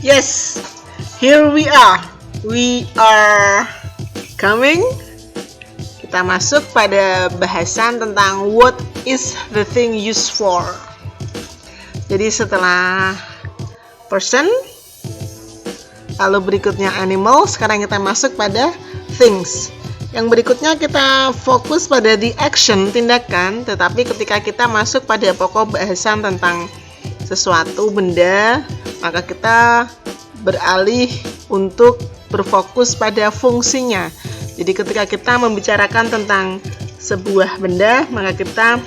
Yes, here we are. We are coming. Kita masuk pada bahasan tentang what is the thing used for. Jadi setelah person, lalu berikutnya animal, sekarang kita masuk pada things. Yang berikutnya kita fokus pada the action, tindakan, tetapi ketika kita masuk pada pokok bahasan tentang sesuatu, benda, maka kita beralih untuk berfokus pada fungsinya. Jadi ketika kita membicarakan tentang sebuah benda, maka kita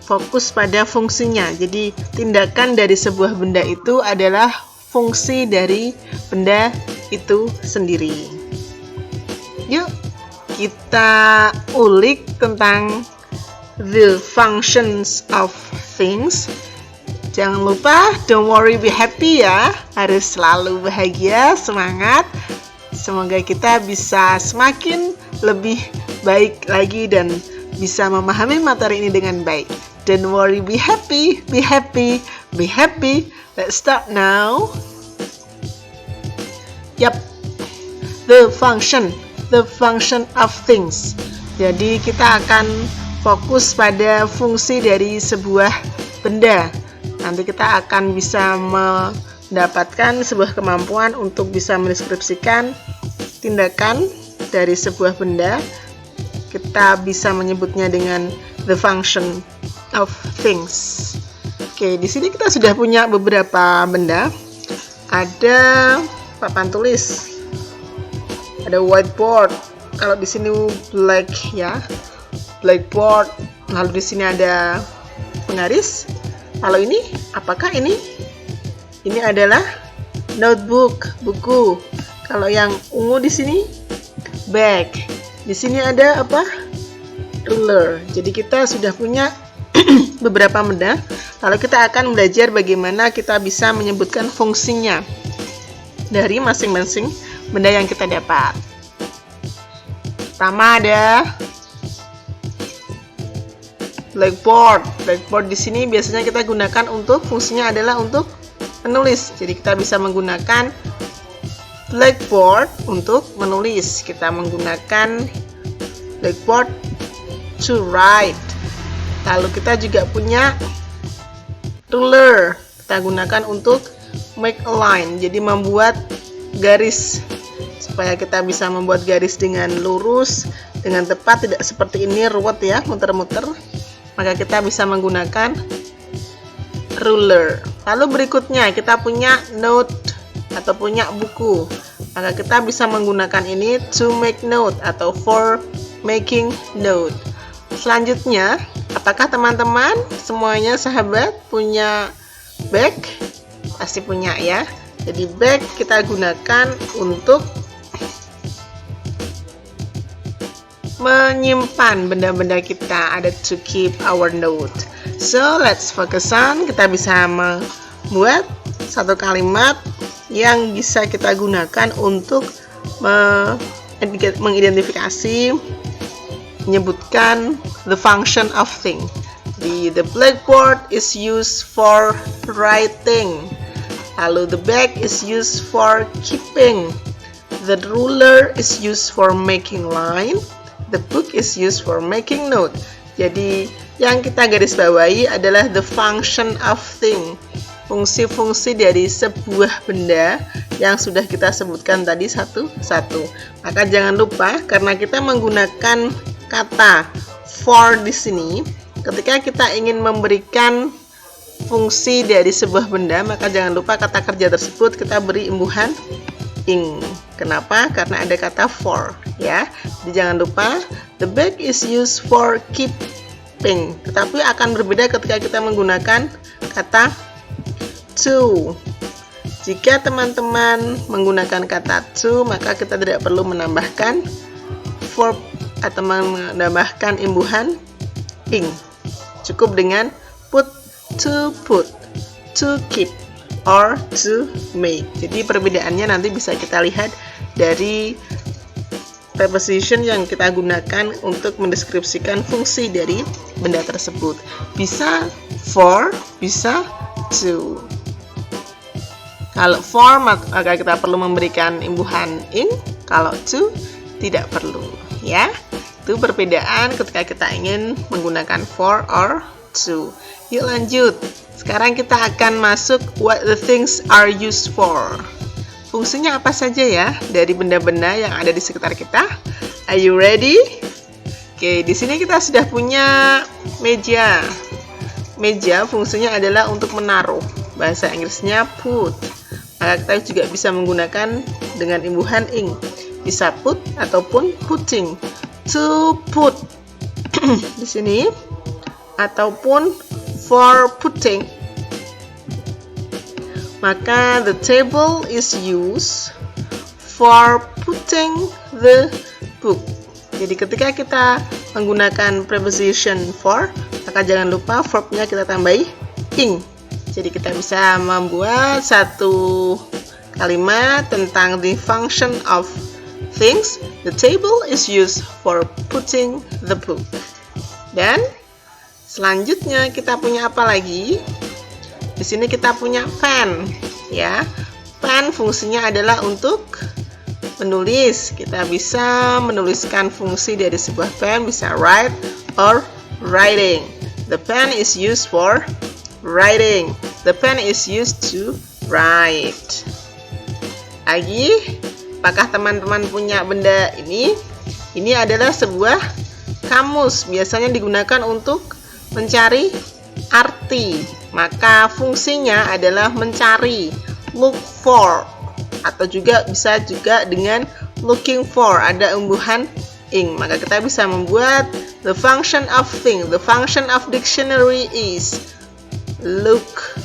fokus pada fungsinya. Jadi tindakan dari sebuah benda itu adalah fungsi dari benda itu sendiri. Yuk kita ulik tentang the functions of things. Jangan lupa, don't worry, be happy ya. Harus selalu bahagia, semangat. Semoga kita bisa semakin lebih baik lagi dan bisa memahami materi ini dengan baik. Don't worry, be happy, be happy, be happy. Let's start now. Yup, the function of things. Jadi kita akan fokus pada fungsi dari sebuah benda. Nanti kita akan bisa mendapatkan sebuah kemampuan untuk bisa mendeskripsikan tindakan dari sebuah benda. Kita bisa menyebutnya dengan the function of things. Oke, di sini kita sudah punya beberapa benda. Ada papan tulis, ada whiteboard. Kalau di sini black ya, blackboard. Lalu di sini ada penggaris. Lalu ini, apakah ini? Ini adalah notebook, buku. Kalau yang ungu di sini, bag. Di sini ada apa? Ruler. Jadi kita sudah punya beberapa benda. Lalu kita akan belajar bagaimana kita bisa menyebutkan fungsinya dari masing-masing benda yang kita dapat. Pertama ada blackboard. Blackboard di sini biasanya kita gunakan untuk fungsinya adalah untuk menulis. Jadi kita bisa menggunakan blackboard untuk menulis. Kita menggunakan blackboard to write. Lalu kita juga punya ruler. Kita gunakan untuk make a line. Jadi membuat garis supaya kita bisa membuat garis dengan lurus, dengan tepat, tidak seperti ini ruwet ya, muter-muter. Maka kita bisa menggunakan ruler. Lalu berikutnya kita punya note atau punya buku. Maka kita bisa menggunakan ini to make note atau for making note. Selanjutnya, apakah teman-teman semuanya sahabat punya bag? Pasti punya ya. Jadi bag kita gunakan untuk menyimpan benda-benda kita, ada to keep our note. So let's focus on, kita bisa membuat satu kalimat yang bisa kita gunakan untuk mengidentifikasi, menyebutkan the function of thing. The blackboard is used for writing. Lalu the bag is used for keeping. The ruler is used for making line. The book is used for making note. Jadi yang kita garis bawahi adalah the function of thing. Fungsi-fungsi dari sebuah benda yang sudah kita sebutkan tadi satu-satu. Maka jangan lupa, karena kita menggunakan kata for di sini, ketika kita ingin memberikan fungsi dari sebuah benda, maka jangan lupa kata kerja tersebut kita beri imbuhan ing. Kenapa? Karena ada kata for ya. Jadi jangan lupa the bag is used for keeping. Tetapi akan berbeda ketika kita menggunakan kata to. Jika teman-teman menggunakan kata to, maka kita tidak perlu menambahkan verb atau menambahkan imbuhan ing. Cukup dengan put, to keep, or to make. Jadi perbedaannya nanti bisa kita lihat dari preposition yang kita gunakan untuk mendeskripsikan fungsi dari benda tersebut. Bisa for, bisa to. Kalau for maka kita perlu memberikan imbuhan ing, kalau to tidak perlu ya. Itu perbedaan ketika kita ingin menggunakan for or to. Yuk lanjut. Sekarang kita akan masuk what the things are used for. Fungsinya apa saja ya dari benda-benda yang ada di sekitar kita? Are you ready? Oke, di sini kita sudah punya meja. Meja fungsinya adalah untuk menaruh. Bahasa Inggrisnya put. Maka kita juga bisa menggunakan dengan imbuhan ing. Bisa put ataupun putting. To put di sini ataupun for putting. Maka the table is used for putting the book. Jadi ketika kita menggunakan preposition for, maka jangan lupa verbnya kita tambahi ing. Jadi kita bisa membuat satu kalimat tentang the function of things. The table is used for putting the book. Dan selanjutnya kita punya apa lagi? Di sini kita punya pen, ya. Pen fungsinya adalah untuk menulis. Kita bisa menuliskan fungsi dari sebuah pen, bisa write or writing. The pen is used for writing. The pen is used to write. Lagi, apakah teman-teman punya benda ini? Ini adalah sebuah kamus, biasanya digunakan untuk mencari arti. Maka fungsinya adalah mencari, look for, atau juga bisa juga dengan looking for, ada imbuhan ing. Maka kita bisa membuat the function of thing. The function of dictionary is look.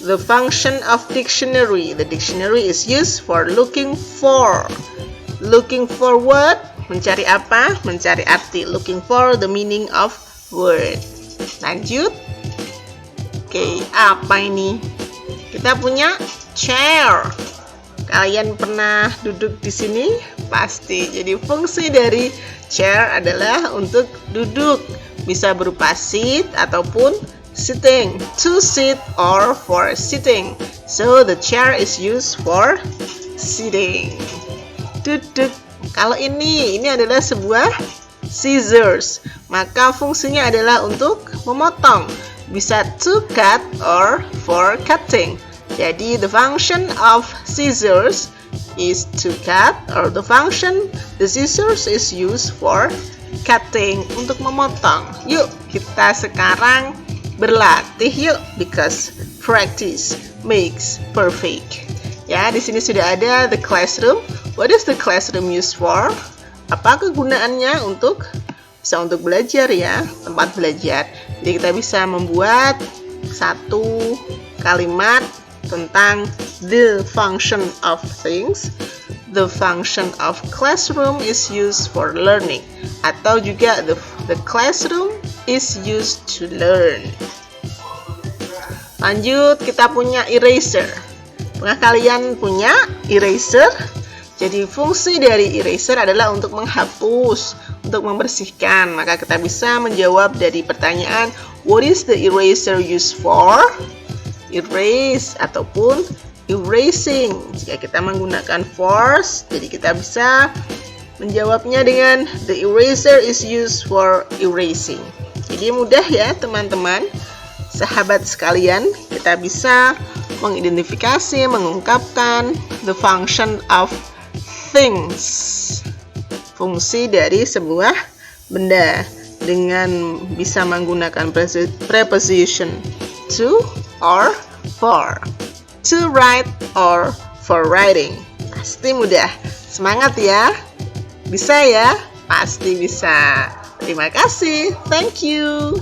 The function of dictionary. The dictionary is used for looking for. Looking for what? Mencari apa? Mencari arti. Looking for the meaning of word. Lanjut. Oke, apa ini? Kita punya chair. Kalian pernah duduk di sini? Pasti. Jadi fungsi dari chair adalah untuk duduk. Bisa berupa sit ataupun sitting. To sit or for sitting. So the chair is used for sitting. Duduk. Kalau ini adalah sebuah scissors. Maka fungsinya adalah untuk memotong. Bisa to cut or for cutting. Jadi the function of scissors is to cut, or the scissors is used for cutting, untuk memotong. Yuk kita sekarang berlatih yuk, because practice makes perfect. Ya, di sini sudah ada the classroom. What is the classroom used for? Apa kegunaannya? Bisa untuk belajar ya, tempat belajar. Jadi kita bisa membuat satu kalimat tentang the function of things. The function of classroom is used for learning. Atau juga the classroom is used to learn. Lanjut, kita punya eraser. Apakah kalian punya eraser? Jadi fungsi dari eraser adalah untuk menghapus, untuk membersihkan. Maka kita bisa menjawab dari pertanyaan, what is the eraser used for? Erase ataupun erasing. Jika kita menggunakan force, jadi kita bisa menjawabnya dengan the eraser is used for erasing. Jadi mudah ya teman-teman, sahabat sekalian, kita bisa mengidentifikasi, mengungkapkan the function of things, fungsi dari sebuah benda, dengan bisa menggunakan preposition to or for, to write or for writing. Pasti mudah. Semangat ya. Bisa ya? Pasti bisa. Terima kasih. Thank you.